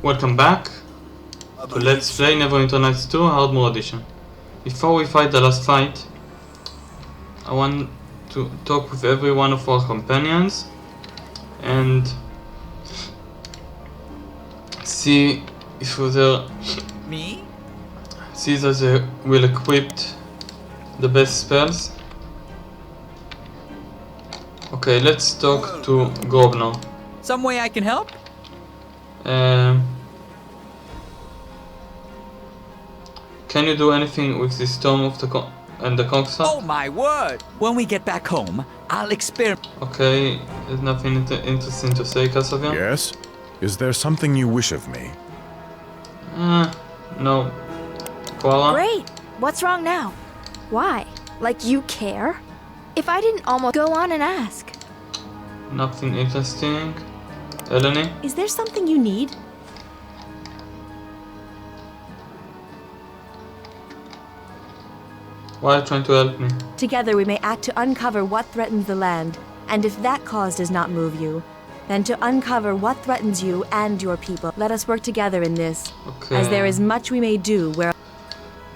Welcome back to Let's Play Neverwinter Nights 2 Hard Mode Edition. Before we fight the last fight, I want to talk with every one of our companions and see if see that they will equip the best spells. Okay, let's talk to Governor. Some way I can help? Can you do anything with the storm of the and the confront? Oh my word! When we get back home, I'll experiment. Okay, there's nothing interesting to say, Casavian? Yes? Is there something you wish of me? No. Koala? Great! What's wrong now? Why? Like you care? If I didn't almost go on and ask. Nothing interesting. Eleni? Is there something you need? Why are you trying to help me? Together we may act to uncover what threatens the land, and if that cause does not move you, then to uncover what threatens you and your people. Let us work together in this, Okay. as there is much we may do where...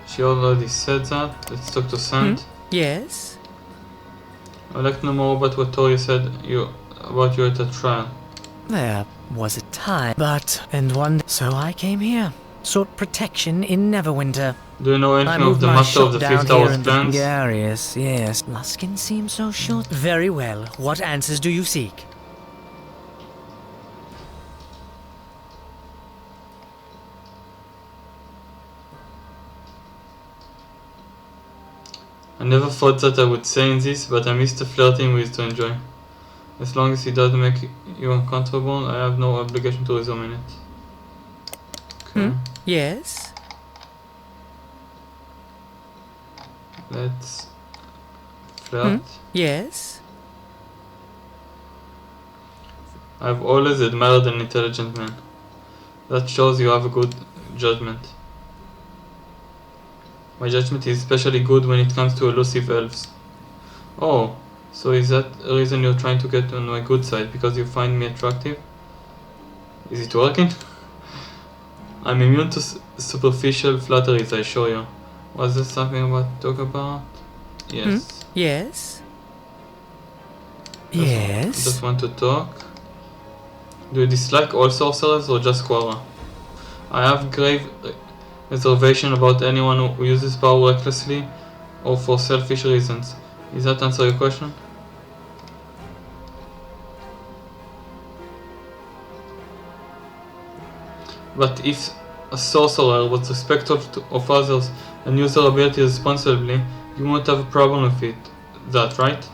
She already said that. Let's talk to Sand. Yes? I'd like to know more about what Tori said about you at the trial. There was a time, so I came here. Sought protection in Neverwinter. Do you know I anything of moved the my master of shop the down Fifth here Hour's in plans? Black Garius, yes. Luskin seems so short. Very well. What answers do you seek? I never thought that I would say this, but I miss the flirting with to enjoy. As long as it doesn't make you uncomfortable, I have no obligation to resume in it. Okay. Yes? Let's flirt. Yes? I've always admired an intelligent man. That shows you have a good judgment. My judgment is especially good when it comes to elusive elves. Oh, so is that a reason you're trying to get on my good side? Because you find me attractive? Is it working? I'm immune to superficial flatteries, I assure you. Was there something about to talk about? Yes. Yes? Just want to talk. Do you dislike all sorcerers or just Quara? I have grave reservation about anyone who uses power recklessly or for selfish reasons. Does that answer your question? But if a sorcerer was respectful of others and used their ability responsibly, you won't have a problem with that, right?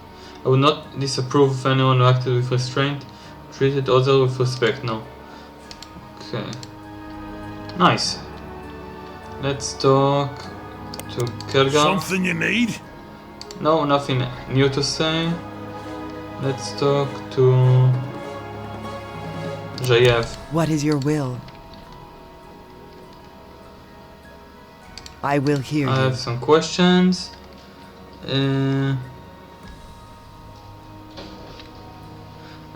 I would not disapprove of anyone who acted with restraint, treated others with respect, no. Okay. Nice. Let's talk to Kelgar. Something you need? No, nothing new to say. Let's talk to JF. What is your will? I will hear I you. have some questions. I'm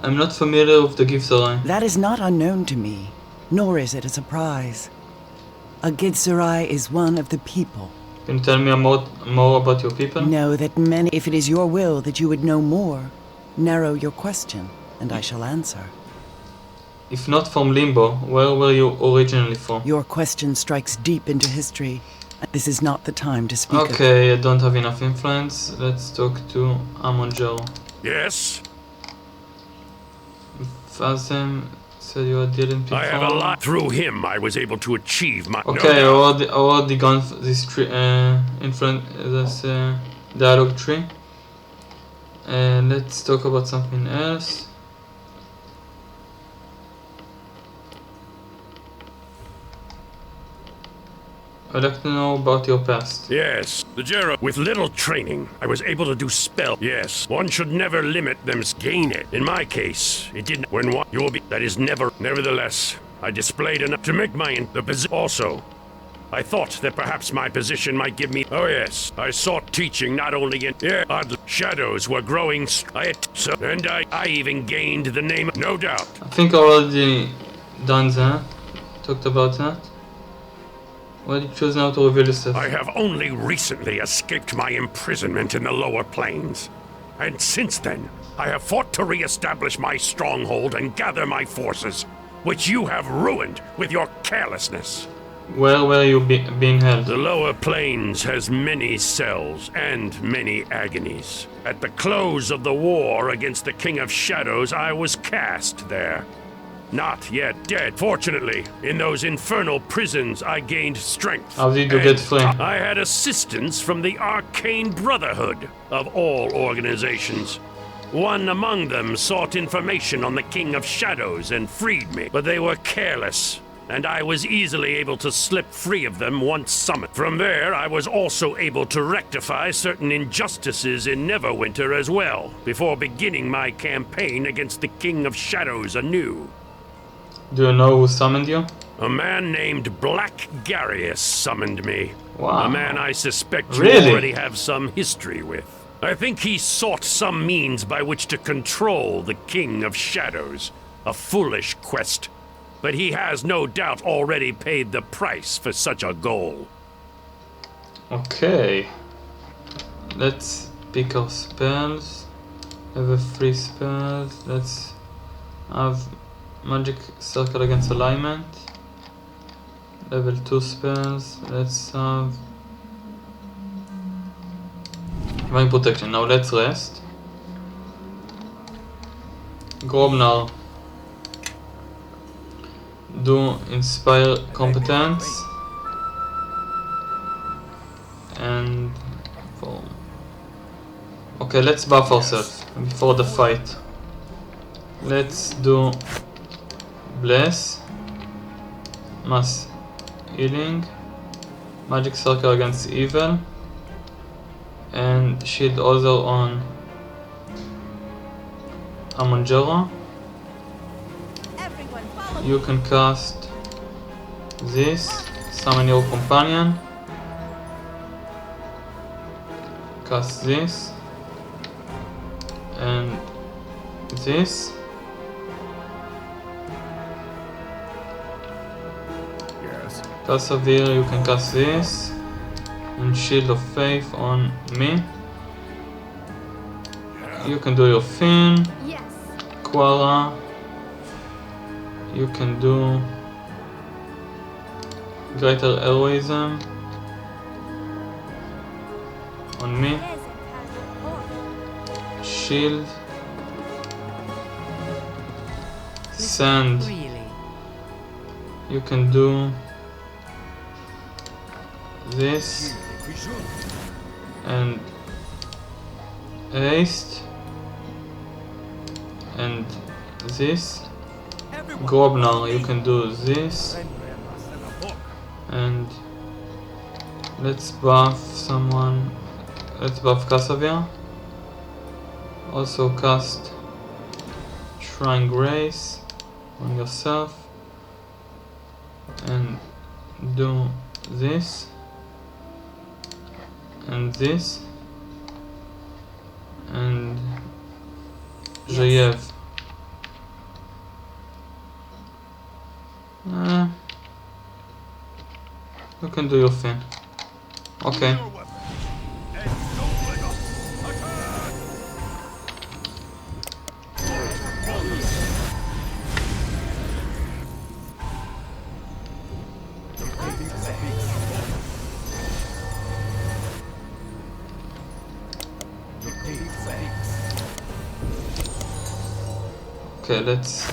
not familiar with the Githzerai. That is not unknown to me, nor is it a surprise. A Githzerai is one of the people. Can you tell me more about your people? Know that many, if it is your will that you would know more, narrow your question, and I shall answer. If not from Limbo, where were you originally from? Your question strikes deep into history. This is not the time to speak of. Okay, I don't have enough influence. Let's talk to Amonjero. Yes? Fazem said you are dealing people. I have a lot. Through him, I was able to achieve my... Okay, I already gone this tree, this dialogue tree. And let's talk about something else. I'd like to know about your past. Yes, the Jera. With little training, I was able to do spell. Yes, one should never limit them. Gain it. In my case, it didn't. When one, you will be. That is never. Nevertheless, I displayed enough to make the position. Also, I thought that perhaps my position might give me. Oh yes, I sought teaching not only in. Yeah, odd shadows were growing. And I even gained the name. No doubt. I think I already done that. talked about that. Why did you choose now to reveal yourself? I have only recently escaped my imprisonment in the lower plains. And since then, I have fought to re-establish my stronghold and gather my forces, which you have ruined with your carelessness. Where were you being held? The lower plains has many cells and many agonies. At the close of the war against the King of Shadows, I was cast there. Not yet dead. Fortunately, in those infernal prisons, I gained strength. How did you get free? I had assistance from the Arcane Brotherhood of all organizations. One among them sought information on the King of Shadows and freed me, but they were careless, and I was easily able to slip free of them once summoned. From there, I was also able to rectify certain injustices in Neverwinter as well, before beginning my campaign against the King of Shadows anew. Do you know who summoned you? A man named Black Garius summoned me. Wow. A man I suspect you Really? already have some history with. I think he sought some means by which to control the King of Shadows. A foolish quest. But he has no doubt already paid the price for such a goal. Okay. Let's pick our spells. Have a free spells. Let's have Magic Circle against alignment. Level 2 spells. Let's have Divine Protection. Now let's rest. Grobnar. Do Inspire Competence. And for... Okay, let's buff ourselves before the fight. Let's do Bless, Mass Healing, Magic Circle against Evil, and Shield Other on Amonjero. You can cast this, summon your companion, cast this, and this. Persevere, you can cast this, and Shield of Faith on me. You can do your Fin, Yes. Quara. You can do Greater Heroism on me. Shield, Sand. Really? You can do this and haste and this. Grobnar, you can do this, and let's buff someone. Let's buff Cassavir. Also cast Shrine Grace on yourself and do this and this and Jayev. You can do your thing. Okay. Okay, let's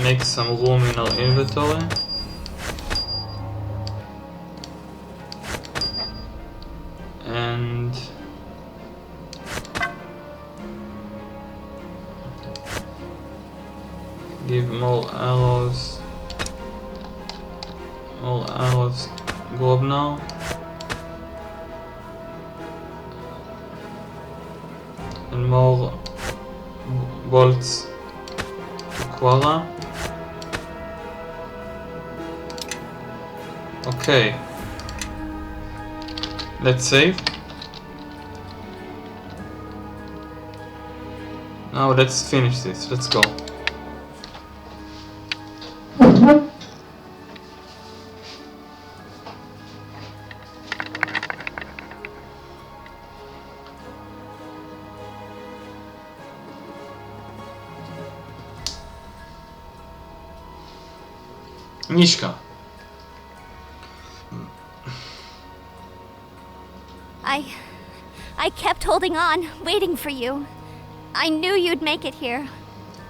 make some room in our inventory. And give more arrows. Grobnar. And more bolts to Quara. Okay. Let's save. Now let's finish this. Let's go. Mishka. I kept holding on, waiting for you. I knew you'd make it here.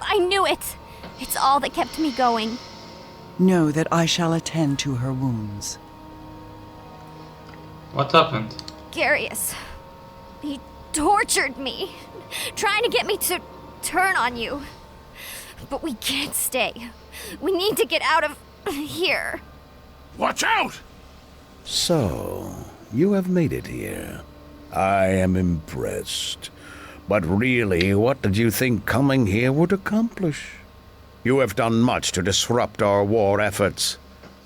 I knew it. It's all that kept me going. Know that I shall attend to her wounds. What happened? Garius. He tortured me, trying to get me to turn on you. But we can't stay. We need to get out of here. Watch out! So, you have made it here. I am impressed. But really, what did you think coming here would accomplish? You have done much to disrupt our war efforts,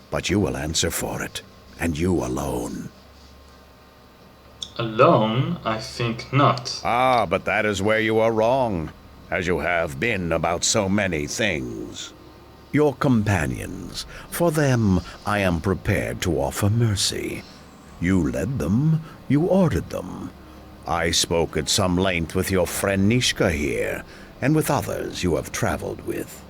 but you will answer for it, and you alone. Alone? I think not. Ah, but that is where you are wrong, as you have been about so many things. Your companions, for them I am prepared to offer mercy. You led them, you ordered them. I spoke at some length with your friend Nishka here, and with others you have traveled with.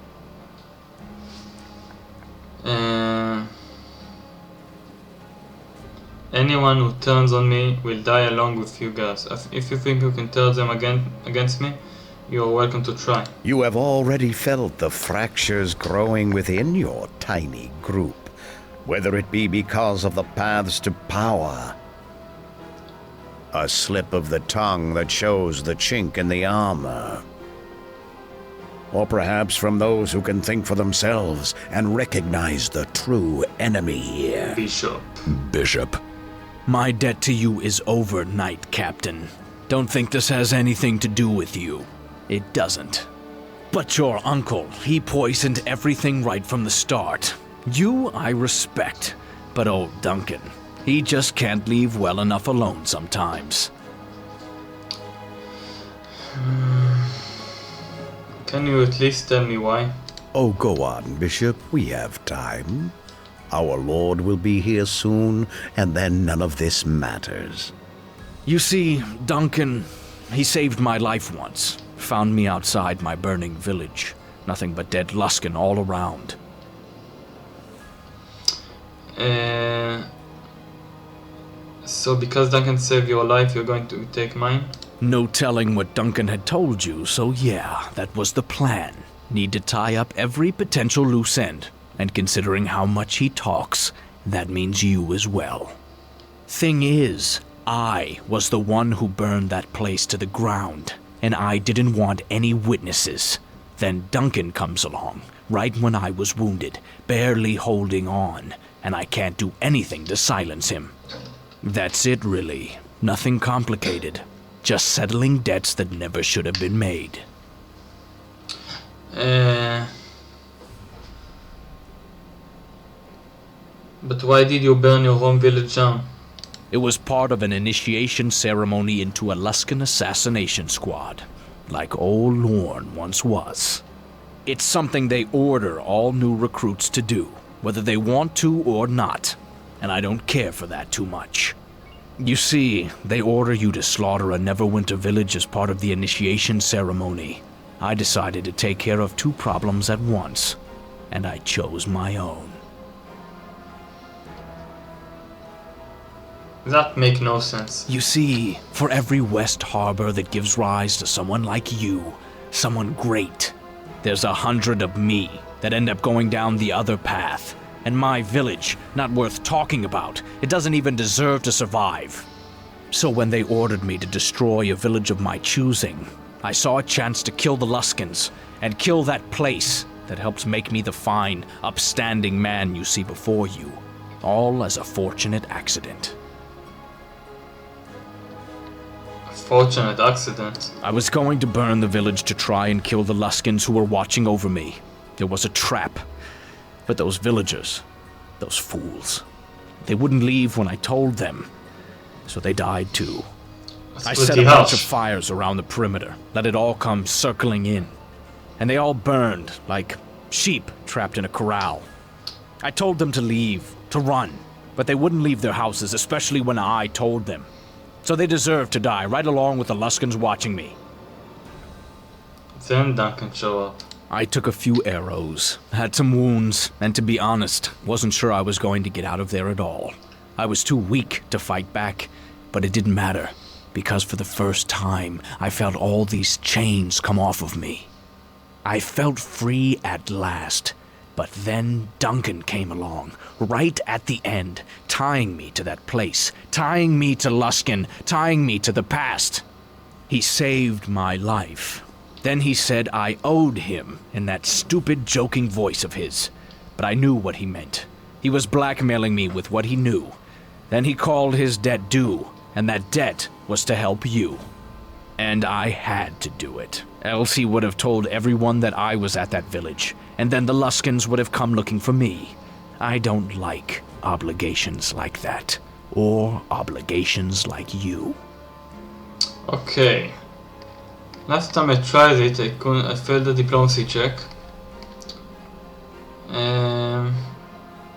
Anyone who turns on me will die along with you guys. If you think you can turn them against me, you are welcome to try. You have already felt the fractures growing within your tiny group, whether it be because of the paths to power, a slip of the tongue that shows the chink in the armor, or perhaps from those who can think for themselves and recognize the true enemy here. Bishop. My debt to you is over, Knight Captain. Don't think this has anything to do with you. It doesn't. But your uncle, he poisoned everything right from the start. You, I respect. But old Duncan, he just can't leave well enough alone sometimes. Can you at least tell me why? Oh, go on, Bishop. We have time. Our Lord will be here soon, and then none of this matters. You see, Duncan, he saved my life once. Found me outside my burning village. Nothing but dead Luskan all around. So because Duncan saved your life, you're going to take mine? No telling what Duncan had told you, so yeah, that was the plan. Need to tie up every potential loose end. And considering how much he talks, that means you as well. Thing is, I was the one who burned that place to the ground, and I didn't want any witnesses. Then Duncan comes along, right when I was wounded, barely holding on, and I can't do anything to silence him. That's it, really. Nothing complicated. Just settling debts that never should have been made. But why did you burn your home village down? It was part of an initiation ceremony into a Luskan assassination squad, like old Lorne once was. It's something they order all new recruits to do, whether they want to or not, and I don't care for that too much. You see, they order you to slaughter a Neverwinter village as part of the initiation ceremony. I decided to take care of two problems at once, and I chose my own. That make no sense. You see, for every West Harbor that gives rise to someone like you, someone great, there's 100 of me that end up going down the other path. And my village, not worth talking about. It doesn't even deserve to survive. So when they ordered me to destroy a village of my choosing, I saw a chance to kill the Luskans and kill that place that helped make me the fine, upstanding man you see before you. All as a fortunate accident. Fortunate accident. I was going to burn the village to try and kill the Luskans who were watching over me. There was a trap. But those villagers, those fools, they wouldn't leave when I told them. So they died too. I set a bunch of fires around the perimeter, let it all come circling in. And they all burned like sheep trapped in a corral. I told them to leave, to run, but they wouldn't leave their houses, especially when I told them. So they deserved to die, right along with the Luskans watching me. Then Duncan show up. I took a few arrows, had some wounds, and to be honest, wasn't sure I was going to get out of there at all. I was too weak to fight back, but it didn't matter, because for the first time, I felt all these chains come off of me. I felt free at last, but then Duncan came along, right at the end, tying me to that place, tying me to Luskan, tying me to the past. He saved my life. Then he said I owed him in that stupid joking voice of his, but I knew what he meant. He was blackmailing me with what he knew. Then he called his debt due, and that debt was to help you. And I had to do it. Else he would have told everyone that I was at that village, and then the Luskans would have come looking for me. I don't like obligations like that, or obligations like you. Okay. Last time I tried it, I failed the diplomacy check.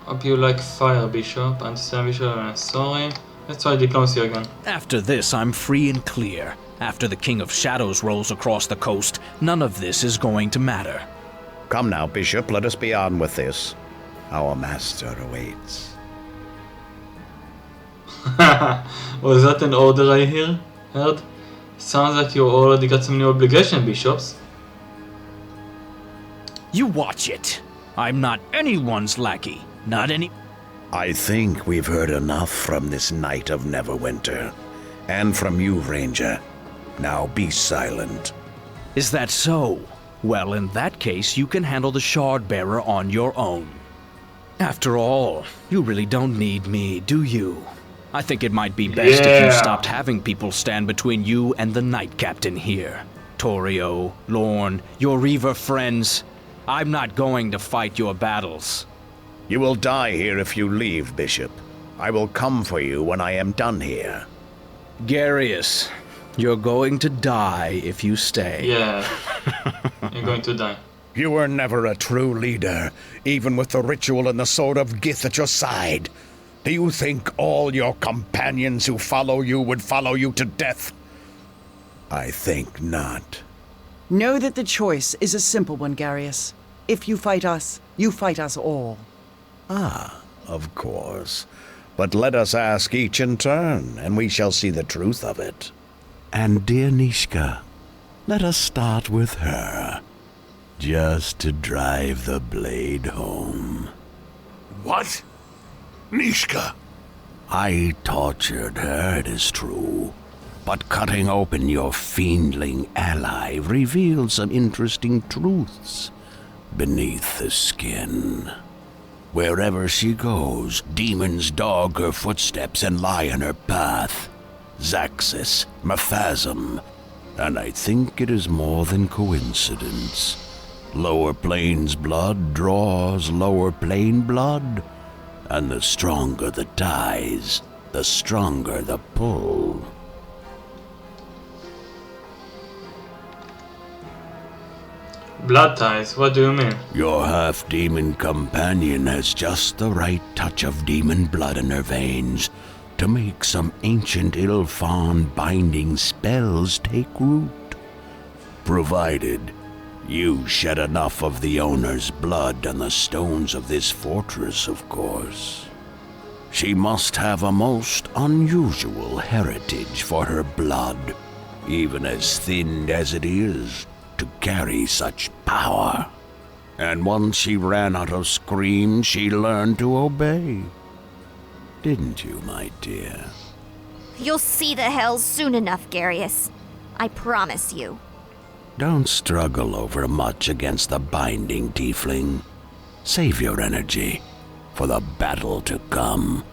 Hope you like fire, Bishop. Understand, Bishop? Sorry. Let's try diplomacy again. After this, I'm free and clear. After the King of Shadows rolls across the coast, none of this is going to matter. Come now, Bishop, let us be on with this. Our master awaits. Was that an order I heard? Sounds like you already got some new obligation, Bishops. You watch it. I'm not anyone's lackey. Not any... I think we've heard enough from this Knight of Neverwinter. And from you, Ranger. Now be silent. Is that so? Well, in that case, you can handle the Shard Bearer on your own. After all, you really don't need me, do you? I think it might be best if you stopped having people stand between you and the Knight Captain here. Torio, Lorne, your Reaver friends. I'm not going to fight your battles. You will die here if you leave, Bishop. I will come for you when I am done here. Garius, you're going to die if you stay. Yeah, you're going to die. You were never a true leader, even with the ritual and the sword of Gith at your side. Do you think all your companions who follow you would follow you to death? I think not. Know that the choice is a simple one, Garius. If you fight us all. Ah, of course. But let us ask each in turn, and we shall see the truth of it. And dear Nishka, let us start with her. Just to drive the blade home. What? Nishka? I tortured her, it is true. But cutting open your fiendling ally revealed some interesting truths beneath the skin. Wherever she goes, demons dog her footsteps and lie in her path. Zaxis, Maphasm, and I think it is more than coincidence. Lower planes blood draws lower plane blood, and the stronger the ties, the stronger the pull. Blood ties, what do you mean? Your half-demon companion has just the right touch of demon blood in her veins to make some ancient Ilfan binding spells take root. Provided you shed enough of the owner's blood on the stones of this fortress, of course. She must have a most unusual heritage for her blood, even as thinned as it is, to carry such power. And once she ran out of screams, she learned to obey. Didn't you, my dear? You'll see the hells soon enough, Garius. I promise you. Don't struggle over much against the binding tiefling. Save your energy for the battle to come.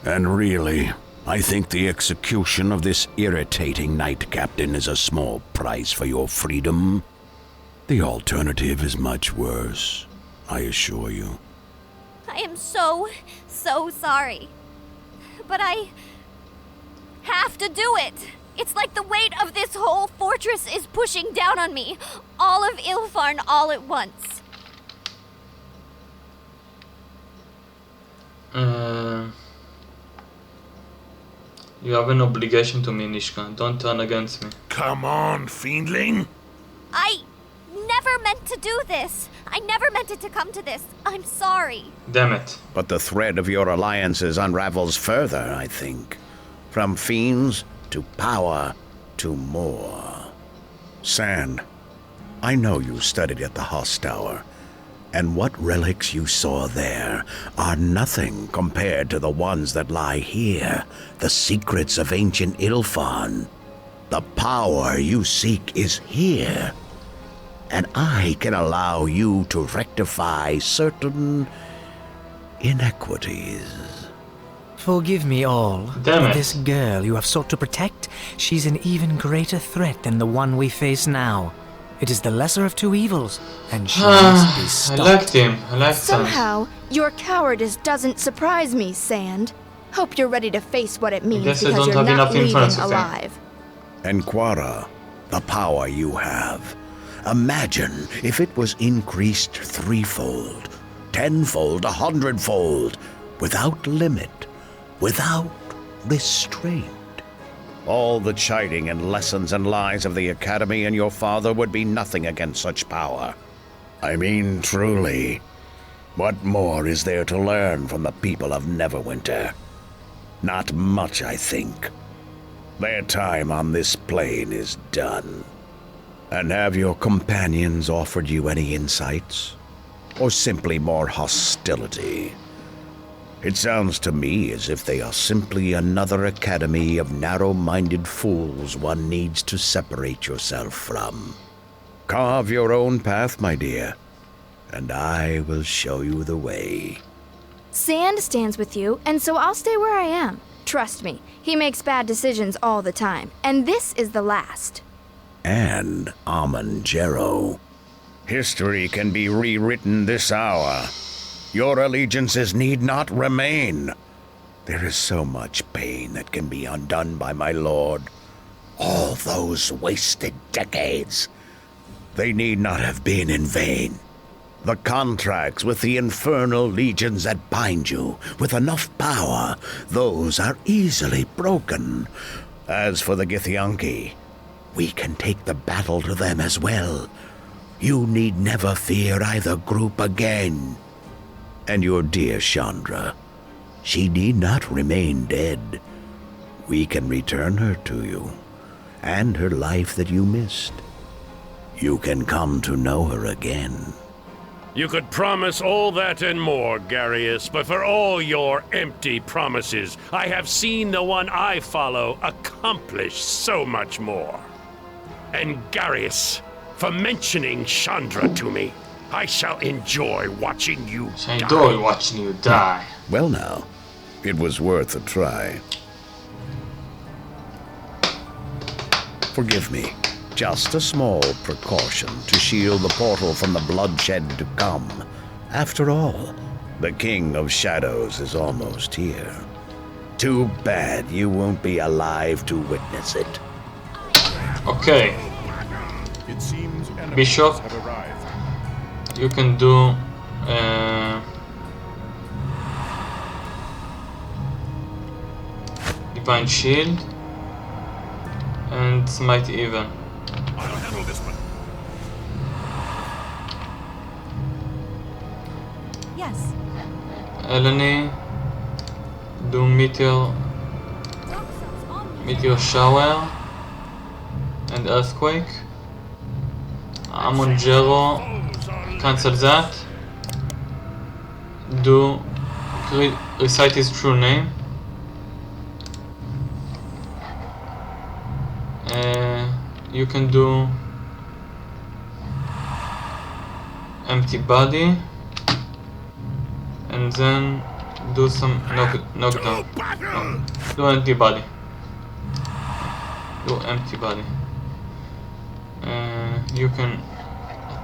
And really, I think the execution of this irritating knight captain is a small price for your freedom. The alternative is much worse, I assure you. I am so sorry. But I have to do it. It's like the weight of this whole fortress is pushing down on me. All of Ilfarn all at once. You have an obligation to me, Nishka. Don't turn against me. Come on, fiendling. I never meant to do this. I never meant it to come to this. I'm sorry. Damn it. But the thread of your alliances unravels further, I think. From fiends to power to more. Sand, I know you studied at the Hoss Tower, and what relics you saw there are nothing compared to the ones that lie here, the secrets of ancient Ilfan. The power you seek is here, and I can allow you to rectify certain inequities. Forgive me all, Damn but it. this girl you have sought to protect, she's an even greater threat than the one we face now. It is the lesser of two evils, and she must be I stopped. liked him. I liked Sand. Somehow, your cowardice doesn't surprise me, Sand. Hope you're ready to face what it means guess I because don't you're have not enough leaving influence with him. alive. And Quara, the power you have. Imagine if it was increased threefold, tenfold, 100-fold, without limit, without restraint. All the chiding and lessons and lies of the Academy and your father would be nothing against such power. I mean, truly, what more is there to learn from the people of Neverwinter? Not much, I think. Their time on this plane is done. And have your companions offered you any insights? Or simply more hostility? It sounds to me as if they are simply another academy of narrow-minded fools one needs to separate yourself from. Carve your own path, my dear, and I will show you the way. Sand stands with you, and so I'll stay where I am. Trust me, he makes bad decisions all the time, and this is the last. And Amanjero. History can be rewritten this hour. Your allegiances need not remain. There is so much pain that can be undone by my lord. All those wasted decades. They need not have been in vain. The contracts with the infernal legions that bind you with enough power, those are easily broken. As for the Githyanki, we can take the battle to them as well. You need never fear either group again. And your dear Chandra, she need not remain dead. We can return her to you, and her life that you missed. You can come to know her again. You could promise all that and more, Garius, but for all your empty promises, I have seen the one I follow accomplish so much more. And Garius, for mentioning Chandra to me, I shall enjoy watching you I die. enjoy watching you die. Well now, it was worth a try. Forgive me. Just a small precaution to shield the portal from the bloodshed to come. After all, the King of Shadows is almost here. Too bad you won't be alive to witness it. Okay, It seems enemies Bishop. have arrived. you can do Divine Shield and Smite Even. I'll handle this one. Yes. Eleni, do Meteor Shower and Earthquake. Amonjero, cancel that. Do recite his true name. You can do Empty Body and then do some knockdown. No, do Empty Body. Do Empty Body. You can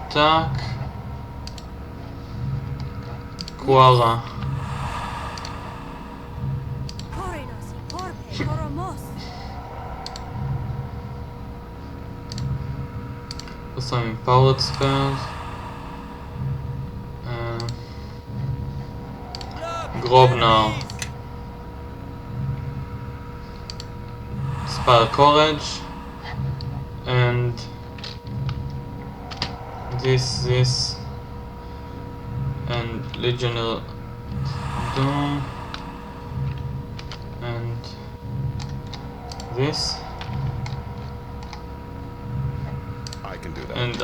attack Quara. Do some empowered spells. Grobnar. Spare Courage and this, and Legionnaire Doom, and this, I can do that. and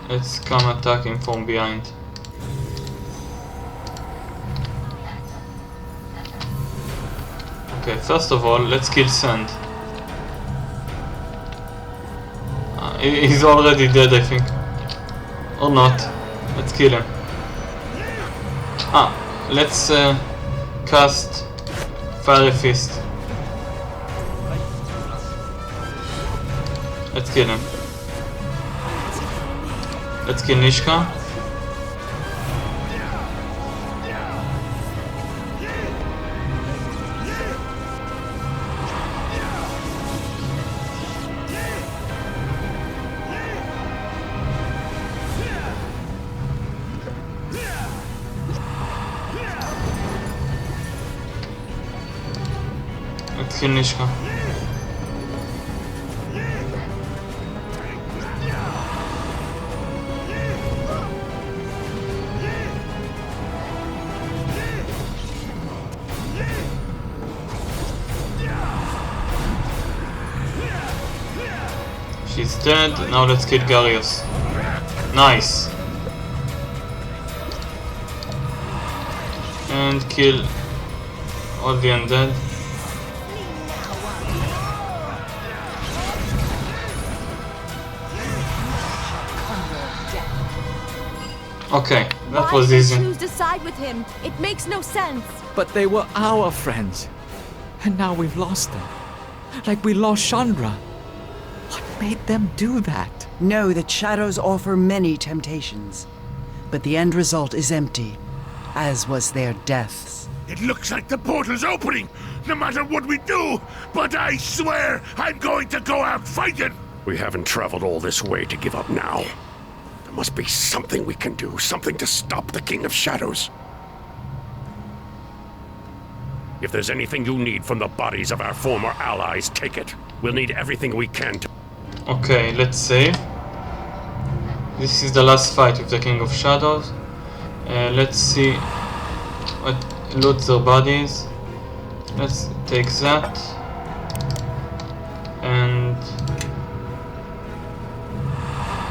let's come attack him from behind. Okay, first of all, let's kill Sand. He's already dead, I think. Or not. Let's kill him. Let's cast Fire Fist. Let's kill him. Let's kill Nishka. Let's kill Nishka. She's dead. Now let's kill Garius. Nice. And kill all the undead. Okay, that was easy. Why did you choose to side with him? It makes no sense. But they were our friends. And now we've lost them. Like we lost Chandra. What made them do that? Know that shadows offer many temptations, but the end result is empty, as was their deaths. It looks like the portal's opening, no matter what we do. But I swear, I'm going to go out fighting. We haven't traveled all this way to give up now. There must be something we can do, something to stop the King of Shadows. If there's anything you need from the bodies of our former allies, take it. We'll need everything we can to... Okay, let's save. This is the last fight with the King of Shadows. Let's see what loot their bodies. Let's take that. And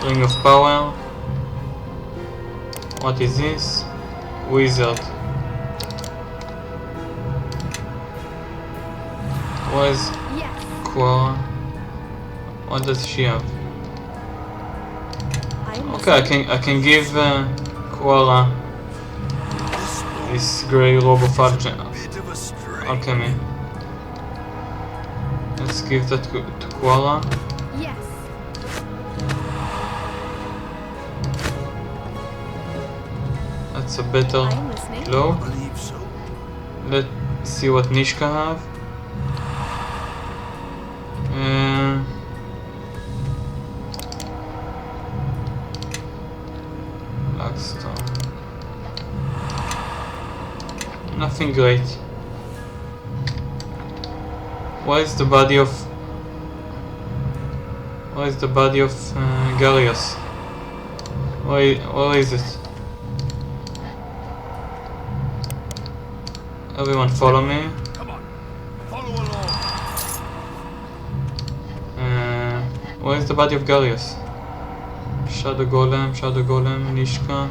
Ring of Power. What is this? Wizard. Where's Quora? What does she have? Okay, I can give Quora this grey robe of alchemy. Let's give that to Quora. Yes. That's a better cloak. Let's see what Nishka have. Blackstone. Nothing great. Where is the body of Garius? Where is it? Everyone follow me. Come on, follow along. Where is the body of Garius? Shadow Golem, Nishka.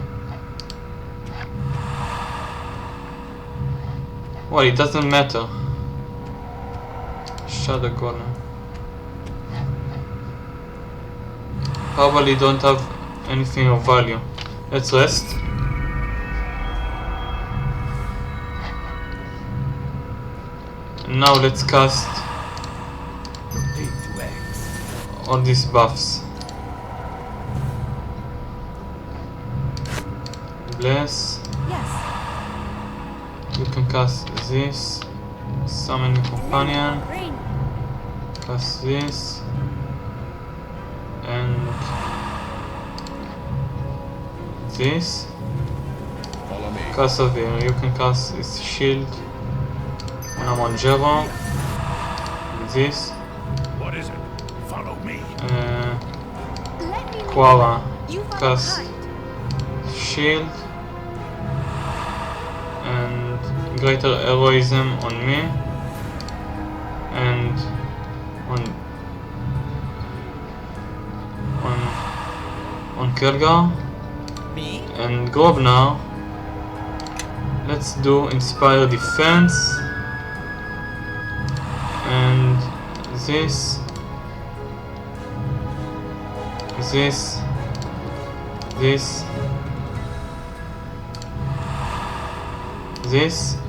Well, it doesn't matter. Shadow Golem. Probably don't have anything of value. Let's rest. And now let's cast all these buffs. Bless. Yes. You can cast this. Summon your companion. Cast this. And this. Follow me. Cast over here. You can cast this shield. When I'm on Jero. This. What is it? Follow me. Quara cast shield and greater heroism on me and on Kelgar and Grobnar. Let's do inspire defense and this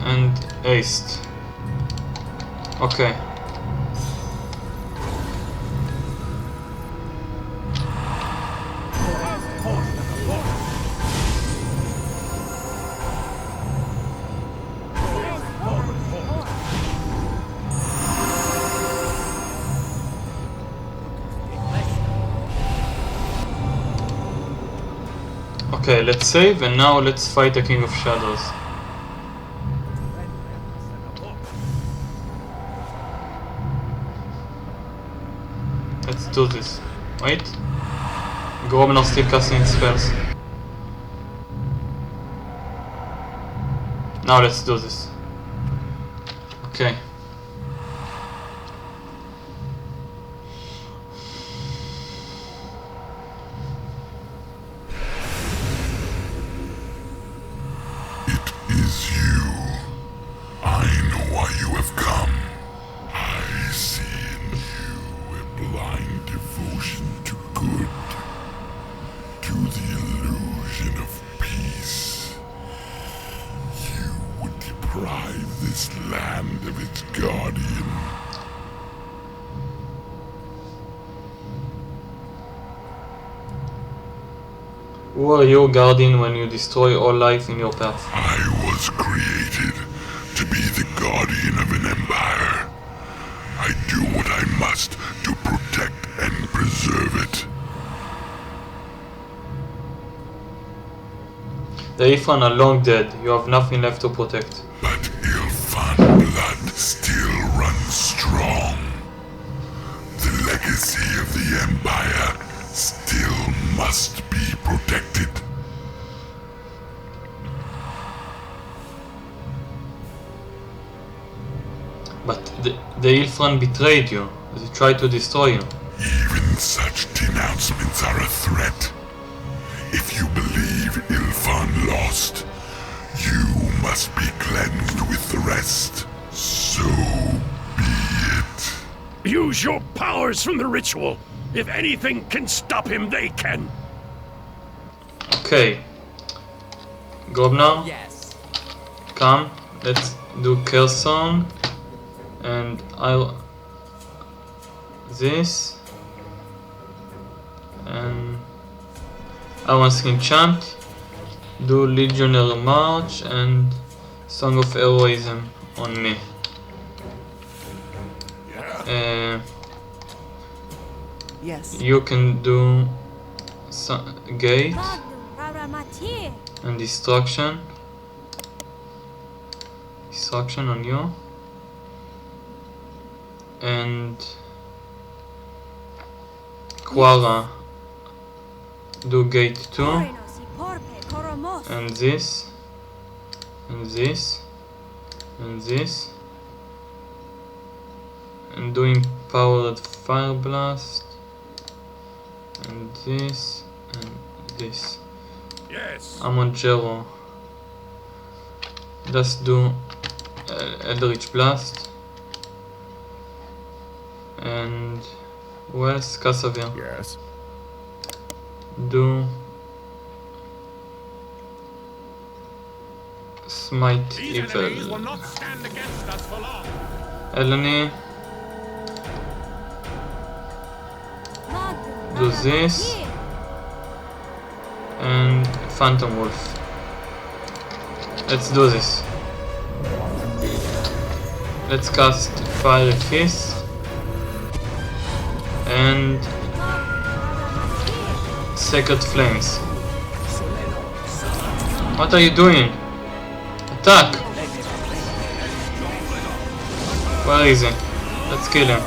and haste. Okay. Okay, let's save and now let's fight the King of Shadows. Let's do this. Wait. Grobnar still casting spells. Now let's do this. Okay. Who are you, Guardian, when you destroy all life in your path? I was created to be the guardian of an empire. I do what I must to protect and preserve it. The Ifan are long dead. You have nothing left to protect. But Ilfan blood still runs strong. The legacy of the empire still must be protected. But the Ilfan betrayed you. They tried to destroy you. Even such denouncements are a threat. If you believe Ilfan lost, you must be cleansed with the rest. So be it. Use your powers from the ritual. If anything can stop him, they can. Okay. Grobnar? Yes. Come, let's do Kill Song. And I'll... this. And... I want to enchant. Do Legionary March and Song of Heroism on me. Yes. You can do Gate and Destruction. Destruction on you. And Quara, do Gate 2. And this. And this. And this. And doing Powered Fire Blast. And this and this. Yes. I'm on Jero. Let's do Eldritch Blast. And who else? Cassavir. Yes. Do Smite Evil. Will not stand against us for long. Eleni. Do this and Phantom Wolf. Let's do this. Let's cast Fiery Fist and Sacred Flames. What are you doing? Attack! Where is he? Let's kill him.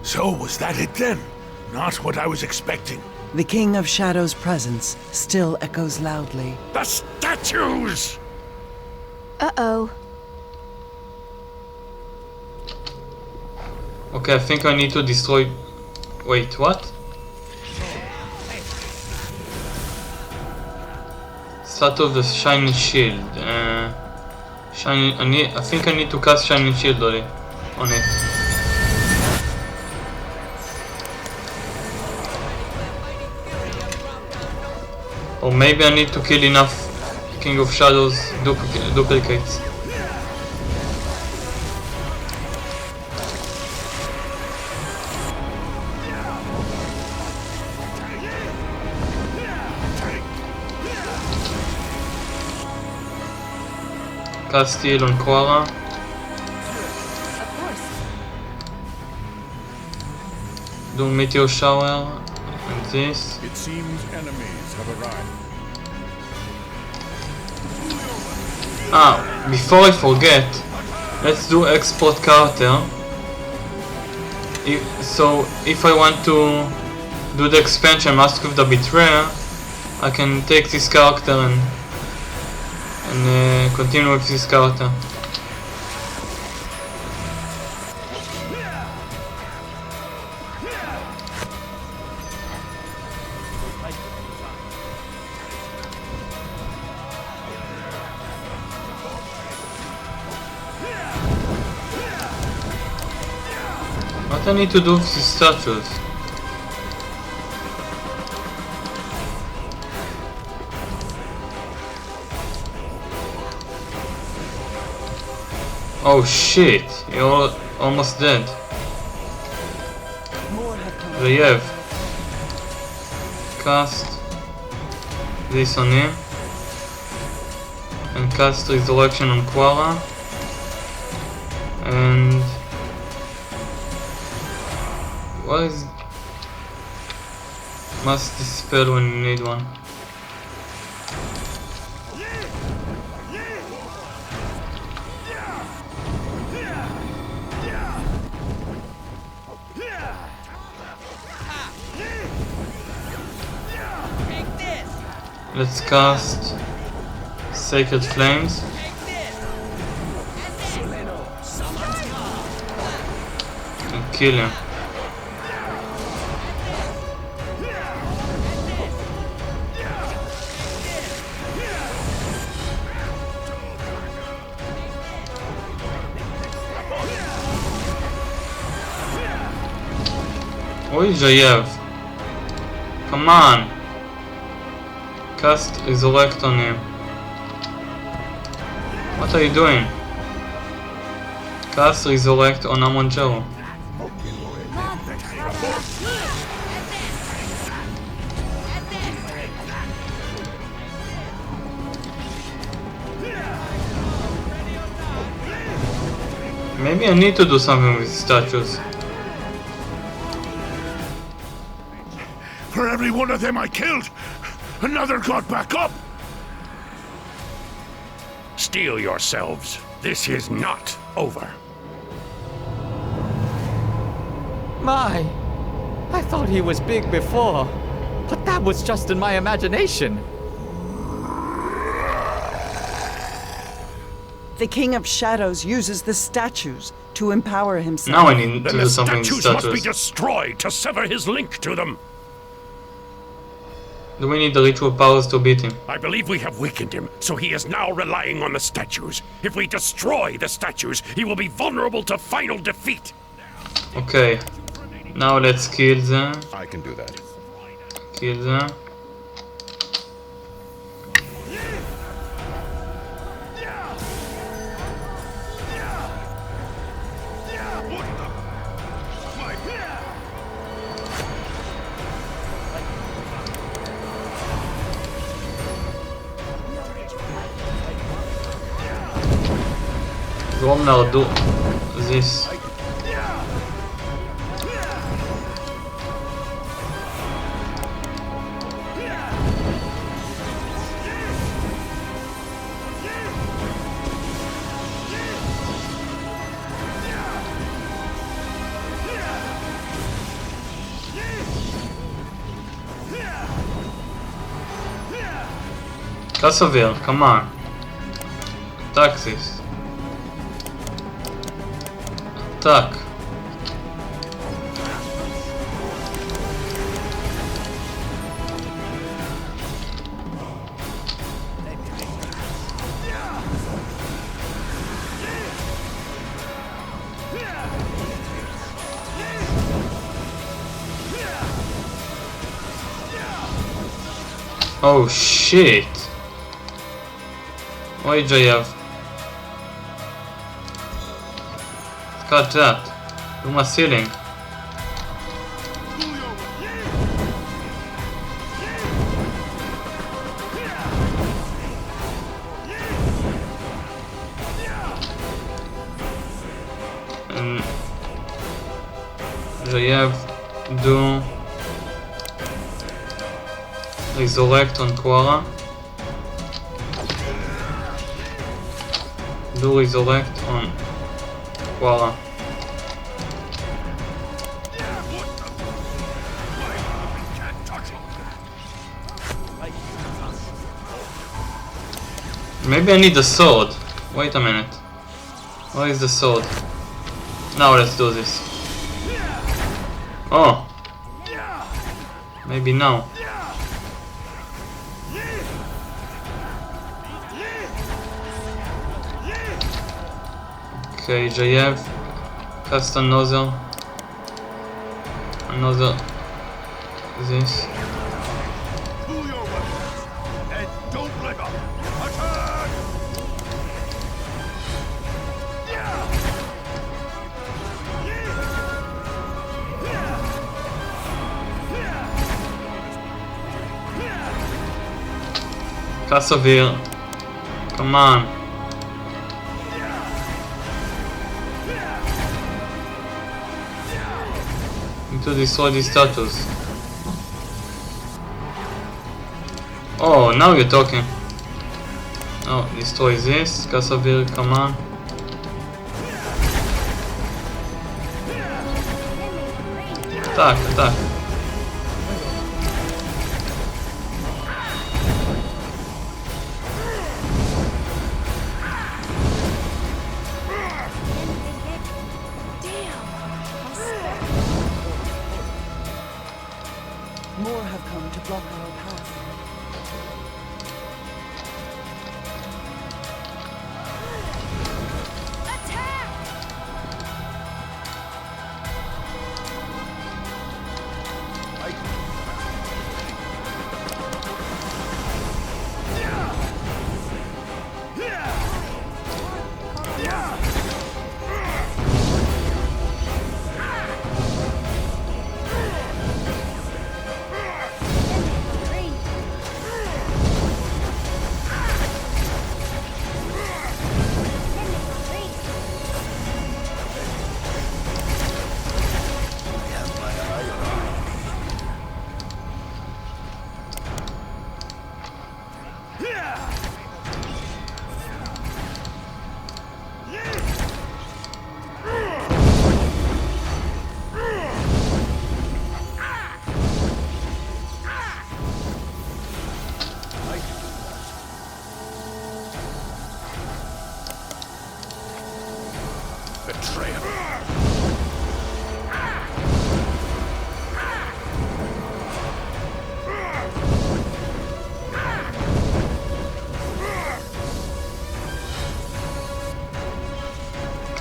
So was that it then? Not what I was expecting. The King of Shadow's presence still echoes loudly. The statues! Uh-oh. Okay, I think I need to destroy... Wait, what? Statue of the Shining Shield. I think I need to cast Shining Shield on it. Or maybe I need to kill enough King of Shadows duplicates. Cast Steel on Quara. Do Meteor Shower and this. It seems enemies have arrived. Before I forget, let's do Export Character. If I want to do the expansion Mask of the Betrayer, I can take this character and continue with this character. What I need to do with these statues? Oh shit, you're almost dead. Reyev. Cast this on him. And cast Resurrection on Quara. And... what is... must dispel when you need one. Let's cast Sacred Flames. And kill him. Where is Jayev? Come on! Cast Resurrect on him. What are you doing? Cast Resurrect on Amonjero. Maybe I need to do something with statues. For every one of them I killed, another got back up! Steel yourselves. This is not over. My, I thought he was big before, but that was just in my imagination. The King of Shadows uses the statues to empower himself. Now I need to Then do the something with statues must be statues. destroyed to sever his link to them. Do we need the ritual powers to beat him? I believe we have weakened him, so he is now relying on the statues. If we destroy the statues, he will be vulnerable to final defeat. Okay. Now let's kill them. I can do that. Kill them. Gromnar, do this. Kasavir, come on. Attack this. Attack. Oh shit! Why JF? Cut that. Do my ceiling. And JF do resurrect on Quara. Do resurrect on Quara. Maybe I need the sword. Wait a minute. Where is the sword? Now let's do this. Oh. Maybe now. Okay, JF, cast another this. Kasavir, come on. To destroy these statues. Oh, now you're talking. Oh, destroy this. Kasavir, come on. Attack, attack. More have come to block our path.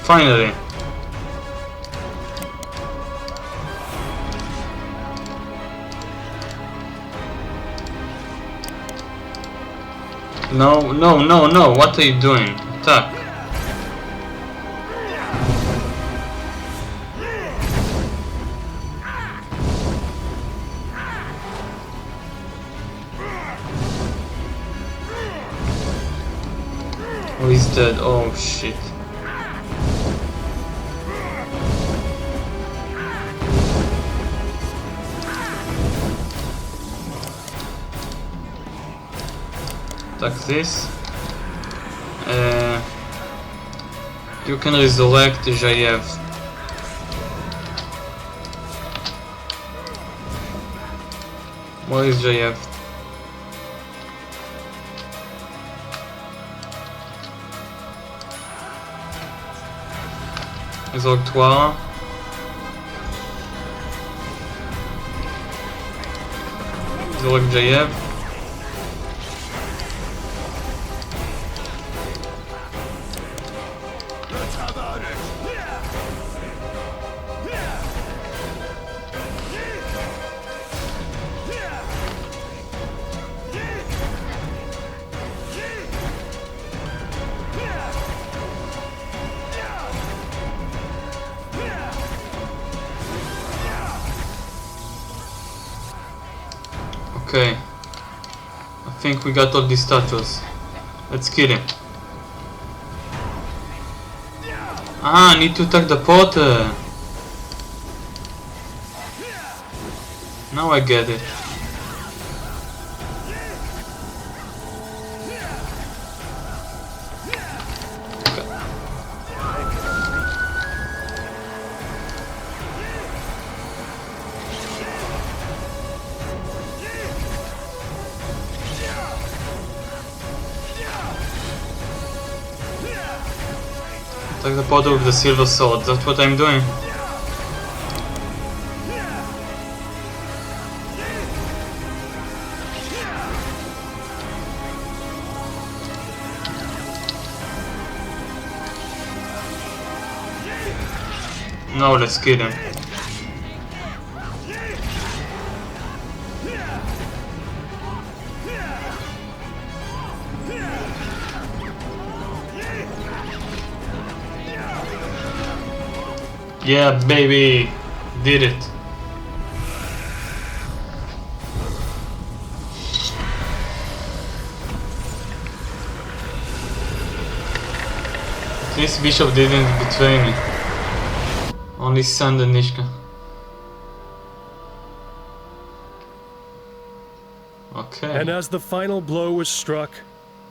Finally. No, no, no, no. What are you doing? Attack. Oh, he's dead. Oh, shit. Attack this. You can resurrect Jayev. Where is Jayev? אזור טוארה. זורק ג'ייב. Okay, I think we got all these statues. Let's kill him. Ah, I need to attack the portal. Now I get it. Attack the portal with the silver sword, that's what I'm doing. Now let's kill him. Yeah, baby! Did it! At least Bishop didn't betray me. Only Sand and Nishka. Okay. And as the final blow was struck,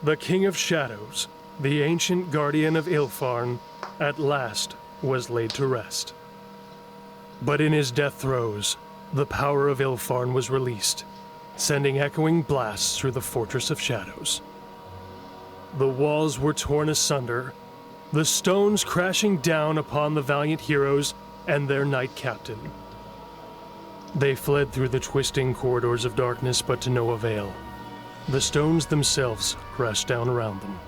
the King of Shadows, the ancient guardian of Ilfarn, at last was laid to rest. But in his death throes, the power of Ilfarn was released, sending echoing blasts through the Fortress of Shadows. The walls were torn asunder, the stones crashing down upon the valiant heroes and their knight captain. They fled through the twisting corridors of darkness, but to no avail. The stones themselves crashed down around them,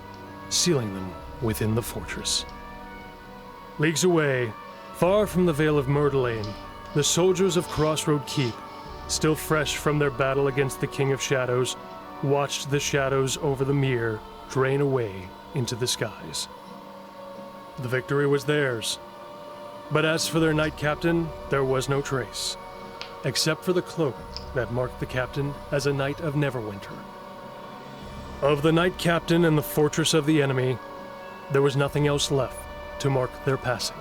sealing them within the fortress. Leagues away, far from the Vale of Myrtleane, the soldiers of Crossroad Keep, still fresh from their battle against the King of Shadows, watched the shadows over the mere drain away into the skies. The victory was theirs, but as for their knight captain, there was no trace, except for the cloak that marked the captain as a knight of Neverwinter. Of the knight captain and the fortress of the enemy, there was nothing else left to mark their passing.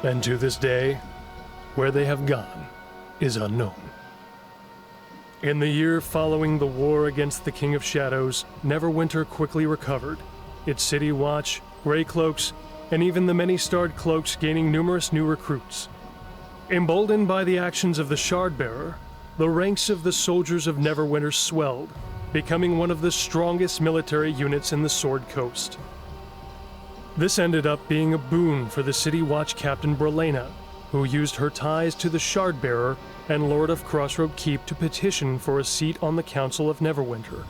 And to this day, where they have gone is unknown. In the year following the war against the King of Shadows, Neverwinter quickly recovered, its city watch, Grey Cloaks, and even the many-starred cloaks gaining numerous new recruits. Emboldened by the actions of the Shardbearer, the ranks of the soldiers of Neverwinter swelled, becoming one of the strongest military units in the Sword Coast. This ended up being a boon for the City Watch Captain Brelena, who used her ties to the Shardbearer and Lord of Crossroad Keep to petition for a seat on the Council of Neverwinter.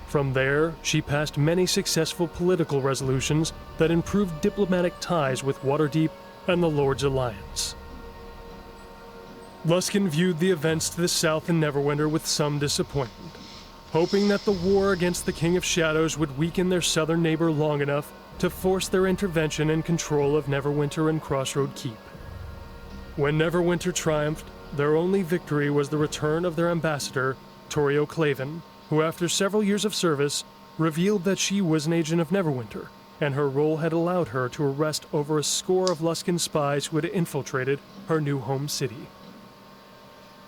From there, she passed many successful political resolutions that improved diplomatic ties with Waterdeep and the Lord's Alliance. Luskan viewed the events to the south in Neverwinter with some disappointment, hoping that the war against the King of Shadows would weaken their southern neighbor long enough to force their intervention and control of Neverwinter and Crossroad Keep. When Neverwinter triumphed, their only victory was the return of their ambassador, Torio Claven, who after several years of service, revealed that she was an agent of Neverwinter, and her role had allowed her to arrest over a score of Luskan spies who had infiltrated her new home city.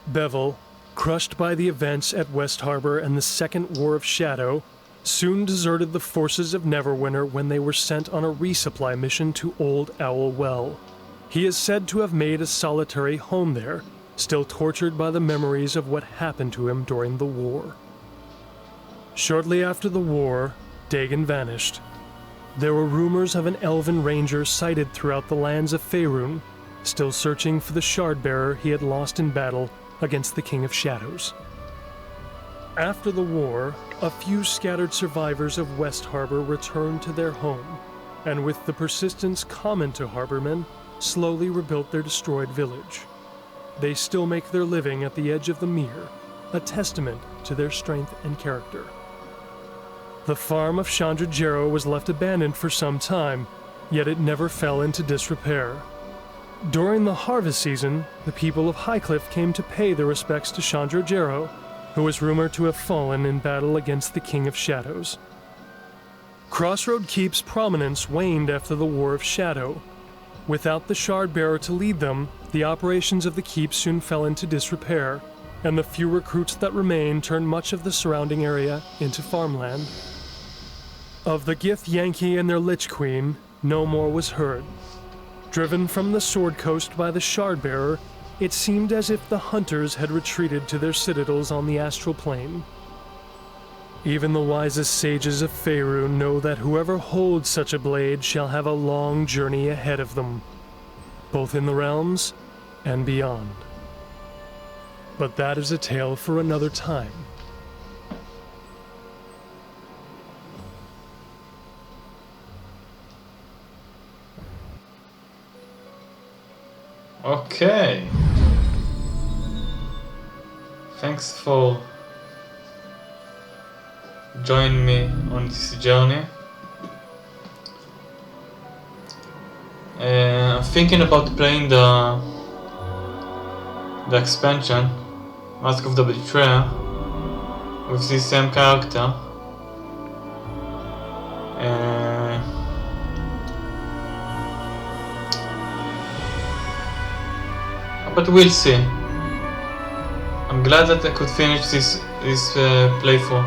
Bevel, crushed by the events at West Harbor and the Second War of Shadow, soon deserted the forces of Neverwinter when they were sent on a resupply mission to Old Owl Well. He is said to have made a solitary home there, still tortured by the memories of what happened to him during the war. Shortly after the war, Dagon vanished. There were rumors of an elven ranger sighted throughout the lands of Faerun, still searching for the shard-bearer he had lost in battle against the King of Shadows. After the war, a few scattered survivors of West Harbor returned to their home, and with the persistence common to harbormen, slowly rebuilt their destroyed village. They still make their living at the edge of the mere, a testament to their strength and character. The farm of Chandra Jarrow was left abandoned for some time, yet it never fell into disrepair. During the harvest season, the people of Highcliff came to pay their respects to Chandra Jarrow, who was rumored to have fallen in battle against the King of Shadows. Crossroad Keep's prominence waned after the War of Shadow. Without the Shard-Bearer to lead them, the operations of the Keep soon fell into disrepair, and the few recruits that remained turned much of the surrounding area into farmland. Of the Gith Yankee and their Lich Queen, no more was heard. Driven from the Sword Coast by the Shard-Bearer, it seemed as if the hunters had retreated to their citadels on the astral plane. Even the wisest sages of Faerun know that whoever holds such a blade shall have a long journey ahead of them, both in the realms and beyond. But that is a tale for another time. Okay. Thanks for joining me on this journey. I'm thinking about playing the expansion, Mask of the Betrayer, with this same character. But we'll see. I'm glad that I could finish this playthrough.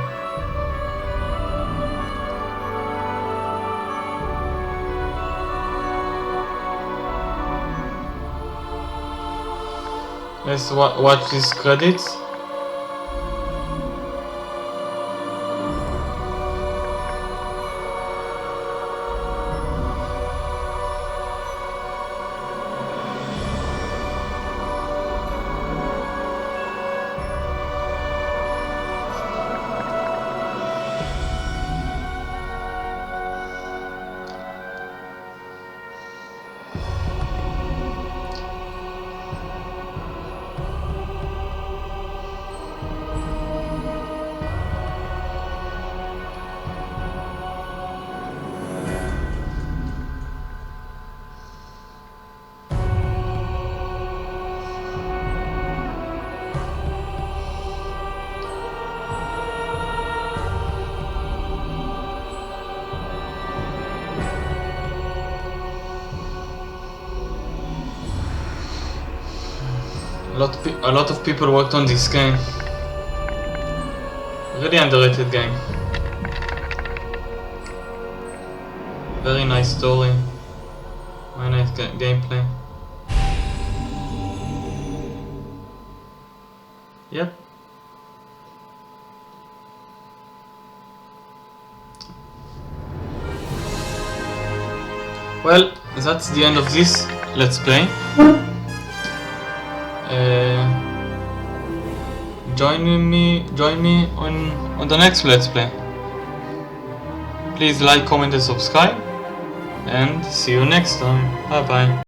Let's watch these credits. A lot of people worked on this game. Really underrated game. Very nice story. Very nice gameplay. Yep. Well, that's the end of this Let's Play. Join me on the next Let's Play. Please like, comment and subscribe, and see you next time. Bye bye.